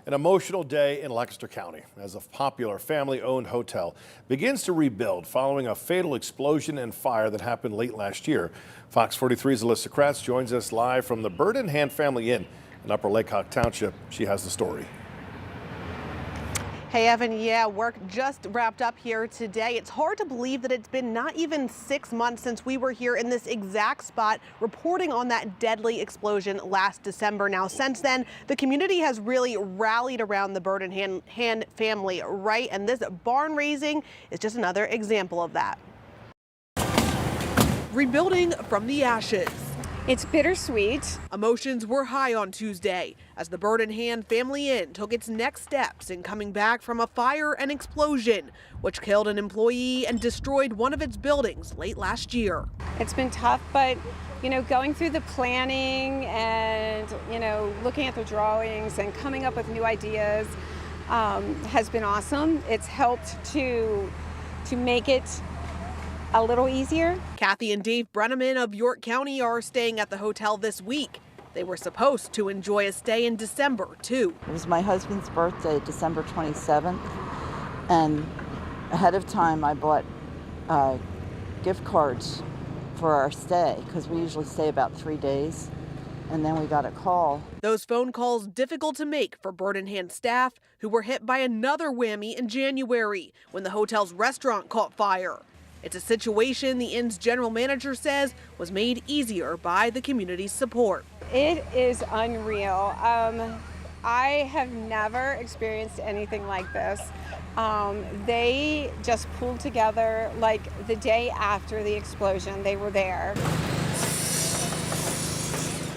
An emotional day in Lancaster County as a popular family-owned hotel begins to rebuild following a fatal explosion and fire that happened late last year. Fox 43's Alyssa Kratz joins us live from the Bird in Hand Family Inn in Upper Leacock Township. She has the story. Hey, Evan, yeah, work just wrapped up here today. It's hard to believe that it's been not even 6 months since we were here in this exact spot reporting on that deadly explosion last December. Now, since then, the community has really rallied around the Bird in Hand family, right? And this barn raising is just another example of that. Rebuilding from the ashes. It's bittersweet. Emotions were high on Tuesday as the Bird in Hand Family Inn took its next steps in coming back from a fire and explosion, which killed an employee and destroyed one of its buildings late last year. It's been tough, but going through the planning and looking at the drawings and coming up with new ideas has been awesome. It's helped to make it a little easier. Kathy and Dave Brenneman of York County are staying at the hotel this week. They were supposed to enjoy a stay in December, too. It was my husband's birthday, December 27th, and ahead of time I bought gift cards for our stay because we usually stay about 3 days, and then we got a call. Those phone calls difficult to make for Bird in Hand staff who were hit by another whammy in January when the hotel's restaurant caught fire. It's a situation the inn's general manager says was made easier by the community's support. It is unreal. I have never experienced anything like this. They just pulled together like the day after the explosion. They were there.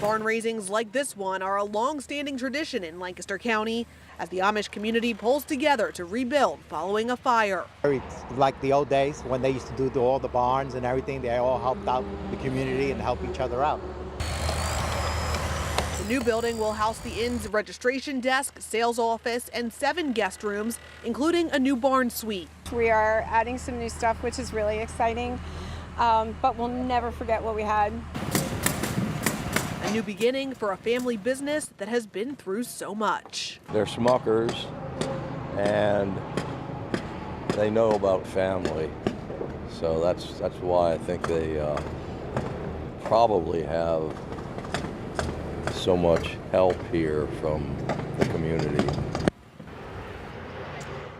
Barn raisings like this one are a long-standing tradition in Lancaster County as the Amish community pulls together to rebuild following a fire. It's like the old days when they used to do all the barns and everything. They all helped out the community and help each other out. The new building will house the inn's registration desk, sales office, and 7 guest rooms, including a new barn suite. We are adding some new stuff, which is really exciting, but we'll never forget what we had. A new beginning for a family business that has been through so much. They're Smuckers, and they know about family, so that's why I think they probably have so much help here from the community.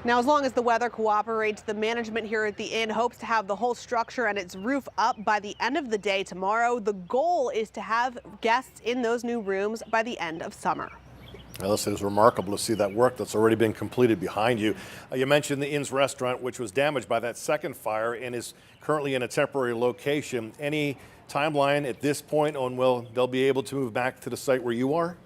Now, as long as the weather cooperates, the management here at the inn hopes to have the whole structure and its roof up by the end of the day tomorrow. The goal is to have guests in those new rooms by the end of summer. Alyssa, it's remarkable to see that work that's already been completed behind you. You mentioned the inn's restaurant, which was damaged by that second fire and is currently in a temporary location. Any timeline at this point on when they'll be able to move back to the site where you are?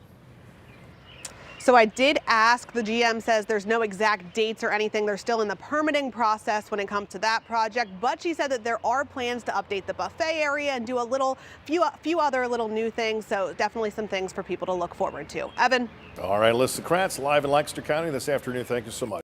So I did ask. The GM says there's no exact dates or anything. They're still in the permitting process when it comes to that project. But she said that there are plans to update the buffet area and do a few other little new things. So definitely some things for people to look forward to. Evan. All right, Alyssa Kratz live in Lancaster County this afternoon. Thank you so much.